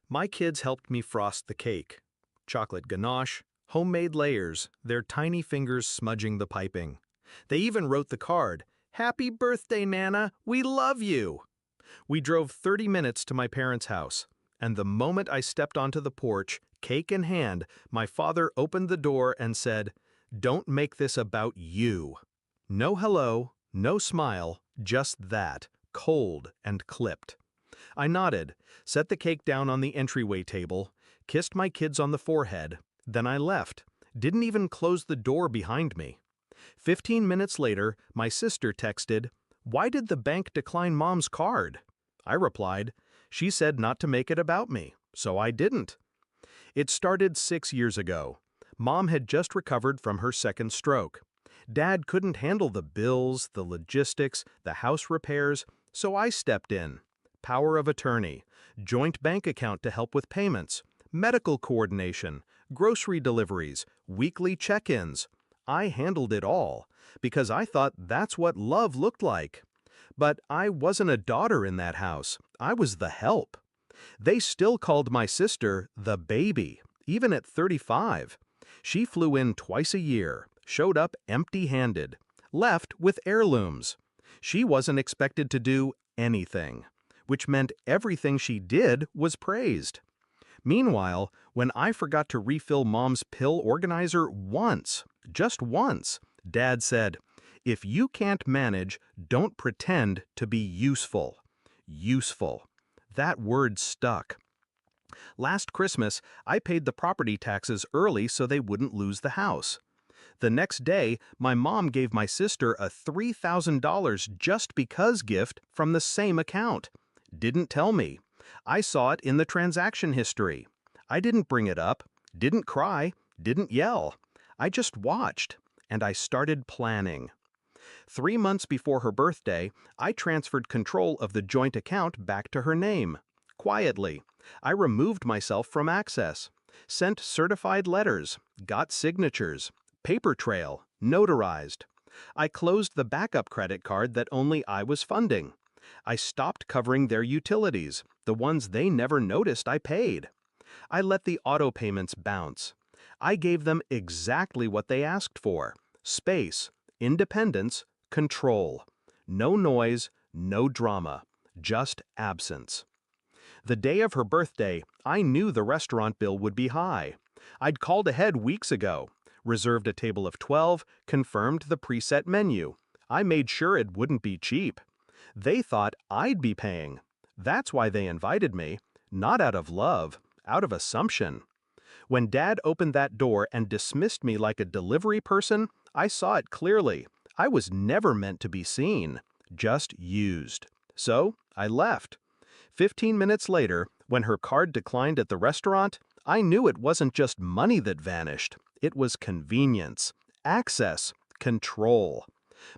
My kids helped me frost the cake. Chocolate ganache, homemade layers, their tiny fingers smudging the piping. They even wrote the card, "Happy birthday, Nana, we love you." We drove 30 minutes to my parents' house, and the moment I stepped onto the porch, cake in hand, my father opened the door and said, "Don't make this about you." No hello, no smile, just that, cold and clipped. I nodded, set the cake down on the entryway table, kissed my kids on the forehead, then I left, didn't even close the door behind me. 15 minutes later, my sister texted, "Why did the bank decline Mom's card?" I replied, "She said not to make it about me, so I didn't." It started 6 years ago. Mom had just recovered from her second stroke. Dad couldn't handle the bills, the logistics, the house repairs, so I stepped in. Power of attorney, joint bank account to help with payments, medical coordination, grocery deliveries, weekly check-ins. I handled it all because I thought that's what love looked like. But I wasn't a daughter in that house. I was the help. They still called my sister the baby, even at 35. She flew in twice a year, showed up empty-handed, left with heirlooms. She wasn't expected to do anything, which meant everything she did was praised. Meanwhile, when I forgot to refill Mom's pill organizer once, just once, Dad said, "If you can't manage, don't pretend to be useful." Useful. That word stuck. Last Christmas, I paid the property taxes early so they wouldn't lose the house. The next day, my mom gave my sister a $3,000 just because gift from the same account. Didn't tell me. I saw it in the transaction history. I didn't bring it up, didn't cry, didn't yell. I just watched, and I started planning. 3 months before her birthday, I transferred control of the joint account back to her name. Quietly, I removed myself from access, sent certified letters, got signatures, paper trail, notarized. I closed the backup credit card that only I was funding. I stopped covering their utilities, the ones they never noticed I paid. I let the auto payments bounce. I gave them exactly what they asked for: space, independence, control. No noise, no drama, just absence. The day of her birthday, I knew the restaurant bill would be high. I'd called ahead weeks ago, reserved a table of 12, confirmed the preset menu. I made sure it wouldn't be cheap. They thought I'd be paying. That's why they invited me, not out of love, out of assumption. When Dad opened that door and dismissed me like a delivery person, I saw it clearly. I was never meant to be seen, just used. So I left. 15 minutes later, when her card declined at the restaurant, I knew it wasn't just money that vanished. It was convenience, access, control.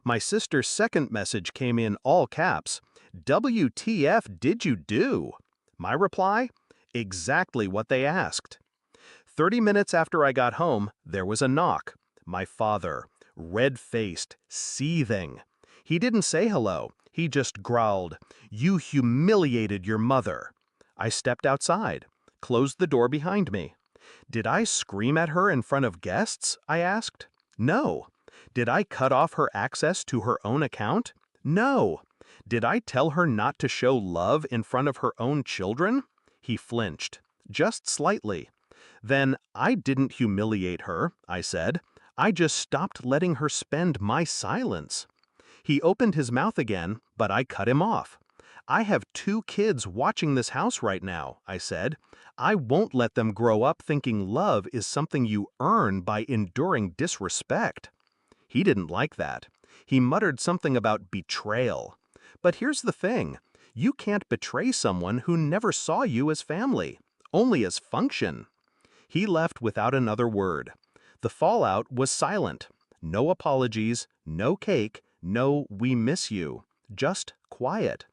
My sister's second message came in all caps. "WTF did you do?" My reply? Exactly what they asked. 30 minutes after I got home, there was a knock. My father, red-faced, seething. He didn't say hello. He just growled, "You humiliated your mother." I stepped outside, closed the door behind me. Did I scream at her in front of guests? I asked. No. Did I cut off her access to her own account? No. Did I tell her not to show love in front of her own children? He flinched, just slightly. Then I didn't humiliate her, I said. I just stopped letting her spend my silence. He opened his mouth again, but I cut him off. I have 2 kids watching this house right now, I said. I won't let them grow up thinking love is something you earn by enduring disrespect. He didn't like that. He muttered something about betrayal. But here's the thing. You can't betray someone who never saw you as family, only as function. He left without another word. The fallout was silent. No apologies, no cake, no "we miss you." Just quiet.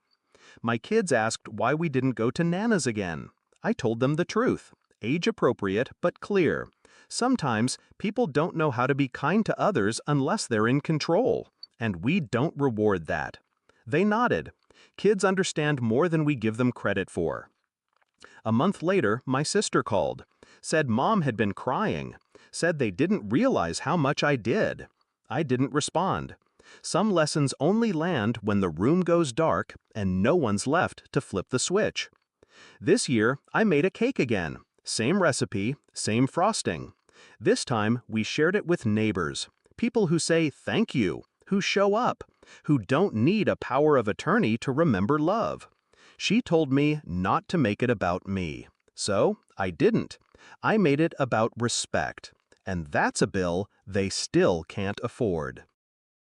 My kids asked why we didn't go to Nana's again. I told them the truth. Age appropriate, but clear. Sometimes people don't know how to be kind to others unless they're in control, and we don't reward that. They nodded. Kids understand more than we give them credit for. A month later, my sister called. Said Mom had been crying. Said they didn't realize how much I did. I didn't respond. Some lessons only land when the room goes dark and no one's left to flip the switch. This year, I made a cake again. Same recipe, same frosting. This time, we shared it with neighbors, people who say thank you, who show up, who don't need a power of attorney to remember love. She told me not to make it about me. So, I didn't. I made it about respect. And that's a bill they still can't afford.